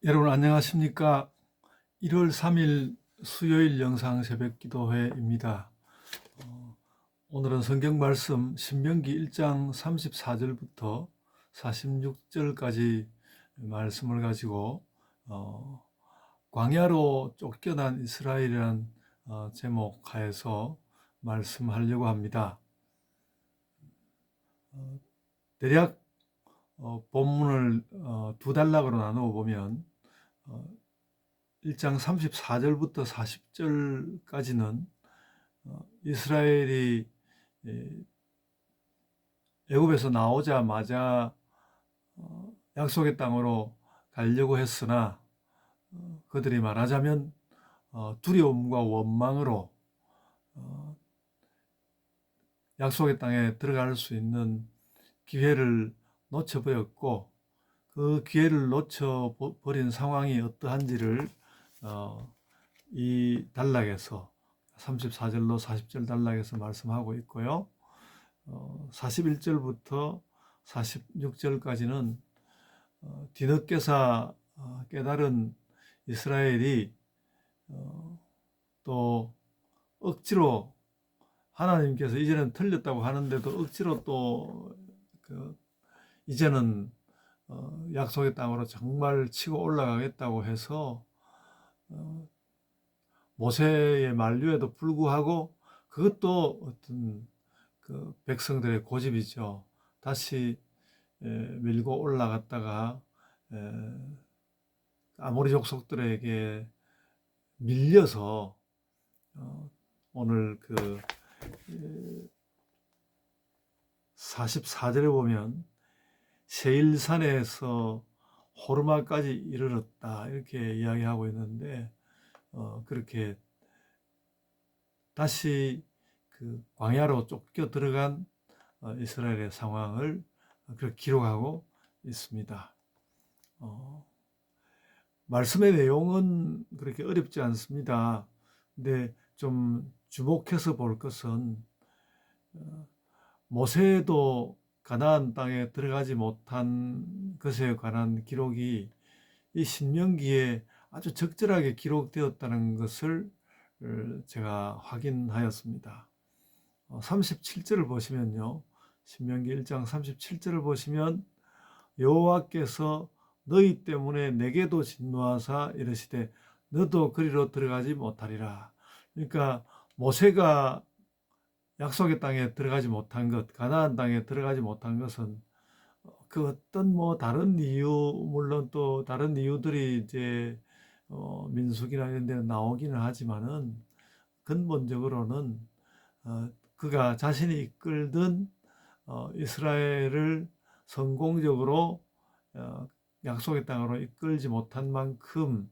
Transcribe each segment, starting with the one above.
여러분 안녕하십니까? 1월 3일 수요일 영상 새벽 기도회입니다. 오늘은 성경 말씀 신명기 1장 34절부터 46절까지 말씀을 가지고 광야로 쫓겨난 이스라엘이라는 제목 하에서 말씀하려고 합니다. 대략 본문을 두 단락으로 나누어 보면 1장 34절부터 40절까지는 이스라엘이 애굽에서 나오자마자 약속의 땅으로 가려고 했으나 그들이 말하자면 두려움과 원망으로 약속의 땅에 들어갈 수 있는 기회를 놓쳐버렸고, 그 기회를 놓쳐버린 상황이 어떠한지를 이 단락에서 34절로 40절 단락에서 말씀하고 있고요. 41절부터 46절까지는 뒤늦게서 깨달은 이스라엘이 또 억지로 하나님께서 이제는 틀렸다고 하는데도 억지로 또 이제는 약속의 땅으로 정말 치고 올라가겠다고 해서 모세의 만류에도 불구하고 그것도 어떤 그 백성들의 고집이죠. 다시 밀고 올라갔다가 아모리 족속들에게 밀려서 오늘 그 44절에 보면 세일산에서 호르마까지 이르렀다 이렇게 이야기하고 있는데 그렇게 다시 그 광야로 쫓겨 들어간 이스라엘의 상황을 그렇게 기록하고 있습니다. 말씀의 내용은 그렇게 어렵지 않습니다. 근데 좀 주목해서 볼 것은 모세도 가나안 땅에 들어가지 못한 것에 관한 기록이 이 신명기에 아주 적절하게 기록되었다는 것을 제가 확인하였습니다. 37절을 보시면요. 신명기 1장 37절을 보시면 여호와께서 너희 때문에 내게도 진노하사 이르시되 너도 그리로 들어가지 못하리라. 그러니까 모세가 약속의 땅에 들어가지 못한 것, 가나안 땅에 들어가지 못한 것은 그 어떤 뭐 다른 이유, 물론 또 다른 이유들이 이제 민수기나 이런 데 나오기는 하지만은 근본적으로는 그가 자신이 이끌던 이스라엘을 성공적으로 약속의 땅으로 이끌지 못한 만큼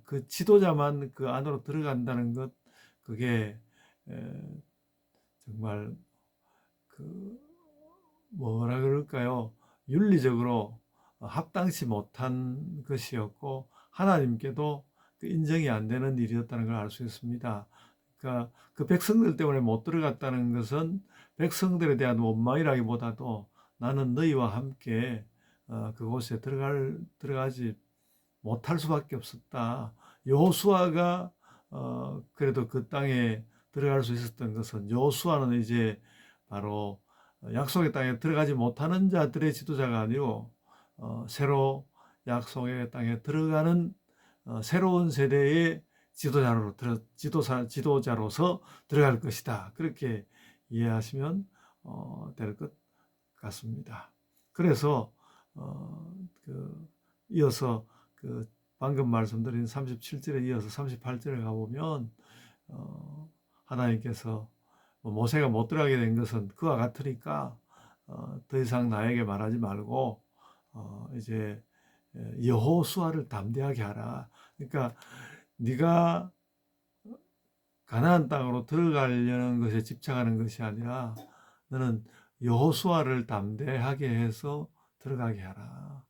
그 지도자만 그 안으로 들어간다는 것, 그게 정말 그 뭐라 그럴까요? 윤리적으로 합당치 못한 것이었고 하나님께도 그 인정이 안 되는 일이었다는 걸 알 수 있습니다. 그러니까 그 백성들 때문에 못 들어갔다는 것은 백성들에 대한 원망이라기보다도 나는 너희와 함께 그곳에 들어가지 못할 수밖에 없었다. 여호수아가 그래도 그 땅에 들어갈 수 있었던 것은 여호수아는 이제 바로 약속의 땅에 들어가지 못하는 자들의 지도자가 아니고 새로 약속의 땅에 들어가는 새로운 세대의 지도자로서 들어갈 것이다. 그렇게 이해하시면 될 것 같습니다. 그래서 이어서 방금 말씀드린 37절에 이어서 38절에 가보면 하나님께서 모세가 못 들어가게 된 것은 그와 같으니까 더 이상 나에게 말하지 말고 이제 여호수아를 담대하게 하라. 그러니까 네가 가나안 땅으로 들어가려는 것에 집착하는 것이 아니라 너는 여호수아를 담대하게 해서 들어가게 하라.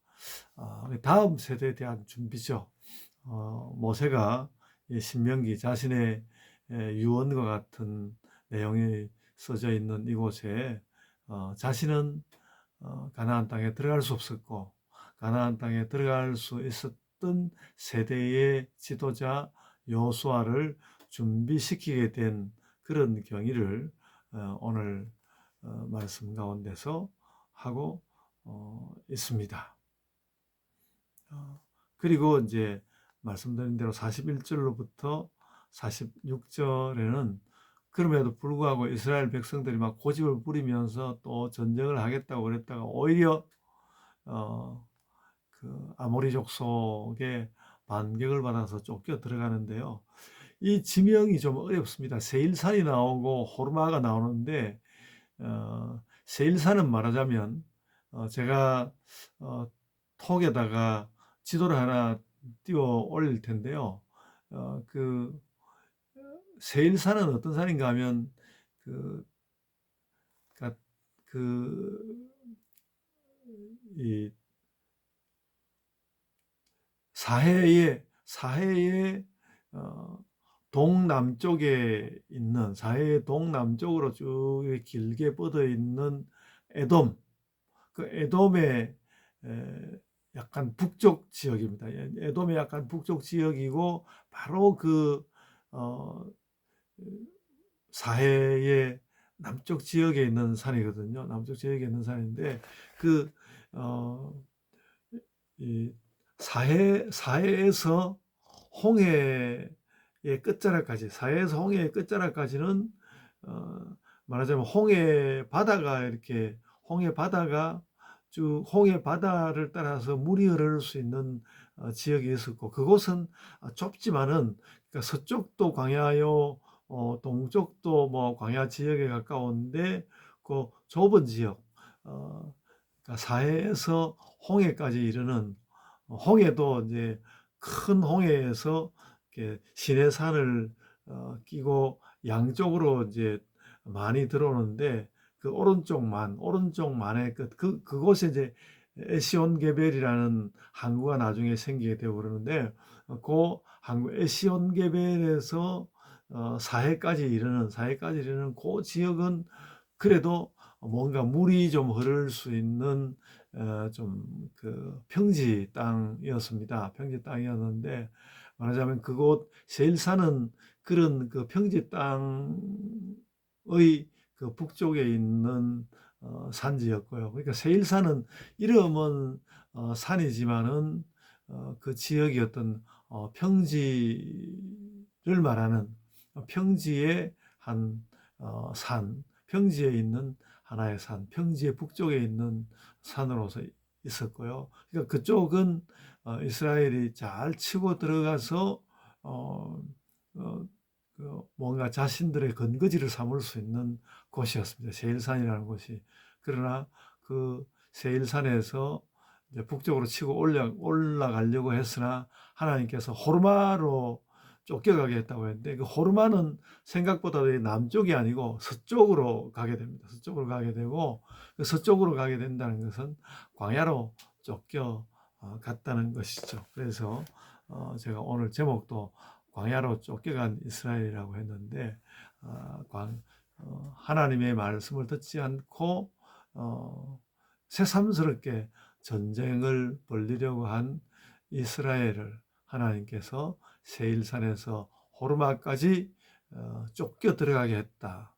다음 세대에 대한 준비죠. 모세가 신명기 자신의 유언과 같은 내용이 써져 있는 이곳에 자신은 가나안 땅에 들어갈 수 없었고 가나안 땅에 들어갈 수 어떤 세대의 지도자 여호수아를 준비시키게 된 그런 경위를 오늘 말씀 가운데서 하고 있습니다. 그리고 이제 말씀드린 대로 41절로부터 46절에는 그럼에도 불구하고 이스라엘 백성들이 막 고집을 부리면서 또 전쟁을 하겠다고 그랬다가 오히려 그 아모리 족속의 반격을 받아서 쫓겨 들어가는데요. 이 지명이 좀 어렵습니다. 세일산이 나오고 호르마가 나오는데 세일산은 말하자면 제가 톡에다가 지도를 하나 띄워 올릴 텐데요. 그 세일산은 어떤 산인가 하면 그, 이 사해의 동남쪽에 있는 사해의 동남쪽으로 쭉 길게 뻗어 있는 에돔, 그 에돔의 약간 북쪽 지역입니다. 에돔의 약간 북쪽 지역이고 바로 그 사해의 남쪽 지역에 있는 산이거든요. 남쪽 지역에 있는 산인데 그 이 사해에서 홍해의 끝자락까지, 사해에서 홍해의 끝자락까지는 말하자면 홍해 바다가 이렇게 홍해 바다가 쭉 홍해 바다를 따라서 물이 흐를 수 있는 지역이 있었고 그곳은 좁지만은 그러니까 서쪽도 광야요, 동쪽도 뭐 광야 지역에 가까운데 그 좁은 지역, 그러니까 사해에서 홍해까지 이르는 홍해도 이제 큰 홍해에서 이렇게 시내산을 끼고 양쪽으로 이제 많이 들어오는데 그 오른쪽만의 그곳에 이제 에시온게벨이라는 항구가 나중에 생기게 되고 그러는데 그 항구 에시온게벨에서 사해까지 이르는 그 지역은 그래도 뭔가 물이 좀 흐를 수 있는 좀 그 평지 땅이었습니다. 평지 땅이었는데 말하자면 그곳 세일산은 그런 그 평지 땅의 그 북쪽에 있는 산지였고요. 그러니까 세일산은 이름은 산이지만은 그 지역이 어떤 평지를 말하는 평지의 한 산, 평지에 있는 하나의 산, 평지의 북쪽에 있는 산으로서 있었고요. 그러니까 그쪽은 이스라엘이 잘 치고 들어가서 뭔가 자신들의 근거지를 삼을 수 있는 곳이었습니다. 세일산이라는 곳이. 그러나 그 세일산에서 이제 북쪽으로 치고 올라가려고 했으나 하나님께서 호르마로 쫓겨가게 했다고 했는데 그 호르마는 생각보다 남쪽이 아니고 서쪽으로 가게 됩니다. 서쪽으로 가게 되고 그 서쪽으로 가게 된다는 것은 광야로 쫓겨 갔다는 것이죠. 그래서 제가 오늘 제목도 광야로 쫓겨간 이스라엘이라고 했는데 하나님의 말씀을 듣지 않고 새삼스럽게 전쟁을 벌이려고 한 이스라엘을 하나님께서 세일산에서 호르마까지 쫓겨 들어가게 했다.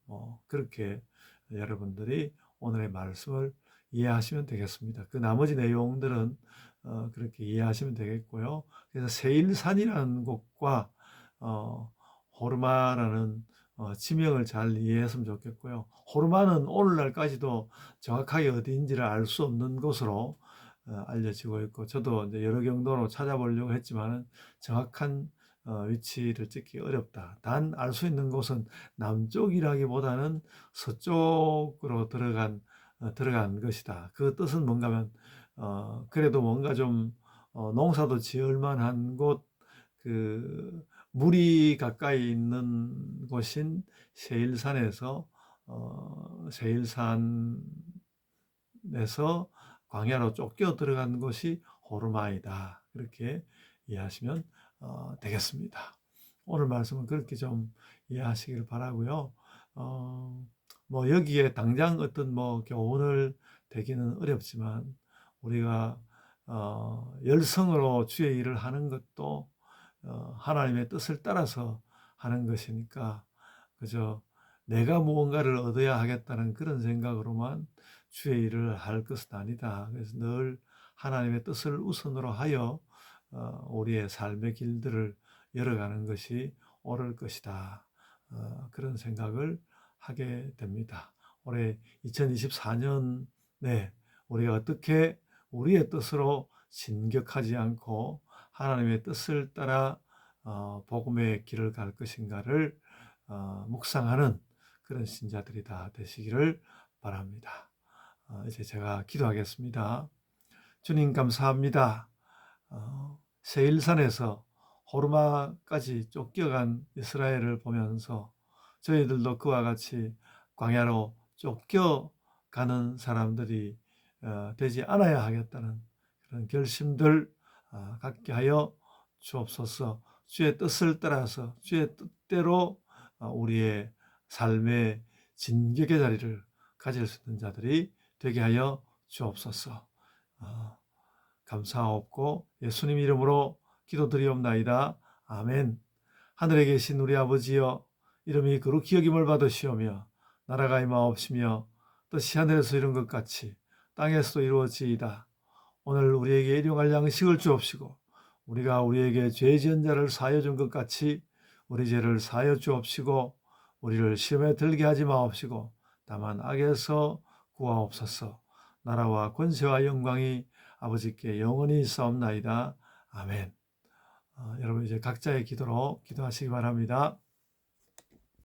그렇게 여러분들이 오늘의 말씀을 이해하시면 되겠습니다. 그 나머지 내용들은 그렇게 이해하시면 되겠고요. 그래서 세일산이라는 곳과 호르마라는 지명을 잘 이해했으면 좋겠고요. 호르마는 오늘날까지도 정확하게 어디인지를 알 수 없는 곳으로 알려지고 있고 저도 이제 여러 경로로 찾아보려고 했지만 정확한 위치를 찍기 어렵다. 단 알 수 있는 곳은 남쪽이라기보다는 서쪽으로 들어간 것이다. 그 뜻은 뭔가 하면 그래도 뭔가 좀 농사도 지을 만한 곳, 그 물이 가까이 있는 곳인 세일산에서 광야로 쫓겨 들어간 것이 호르마이다. 그렇게 이해하시면 되겠습니다. 오늘 말씀은 그렇게 좀 이해하시길 바라고요. 뭐 여기에 당장 어떤 뭐 교훈을 되기는 어렵지만 우리가 열성으로 주의 일을 하는 것도 하나님의 뜻을 따라서 하는 것이니까 그저 내가 무언가를 얻어야 하겠다는 그런 생각으로만 주의 일을 할 것은 아니다. 그래서 늘 하나님의 뜻을 우선으로 하여 우리의 삶의 길들을 열어가는 것이 옳을 것이다. 그런 생각을 하게 됩니다. 올해 2024년에 우리가 어떻게 우리의 뜻으로 진격하지 않고 하나님의 뜻을 따라 복음의 길을 갈 것인가를 묵상하는 그런 신자들이 다 되시기를 바랍니다. 이제 제가 기도하겠습니다. 주님 감사합니다. 세일산에서 호르마까지 쫓겨간 이스라엘을 보면서 저희들도 그와 같이 광야로 쫓겨가는 사람들이 되지 않아야 하겠다는 그런 결심들 갖게 하여 주옵소서. 주의 뜻을 따라서 주의 뜻대로 우리의 삶의 진격의 자리를 가질 수 있는 자들이 되게 하여 주옵소서. 감사하옵고 예수님 이름으로 기도드리옵나이다. 아멘. 하늘에 계신 우리 아버지여, 이름이 거룩히 여김을 받으시오며 나라가 임하옵시며 뜻이 하늘에서 이룬 것 같이 땅에서도 이루어지이다. 오늘 우리에게 일용할 양식을 주옵시고 우리가 우리에게 죄 지은 자를 사하여 준 것 같이 우리 죄를 사하여 주옵시고 우리를 시험에 들게 하지 마옵시고 다만 악에서 구하옵소서. 나라와 권세와 영광이 아버지께 영원히 있사옵나이다. 아멘. 여러분 이제 각자의 기도로 기도하시기 바랍니다.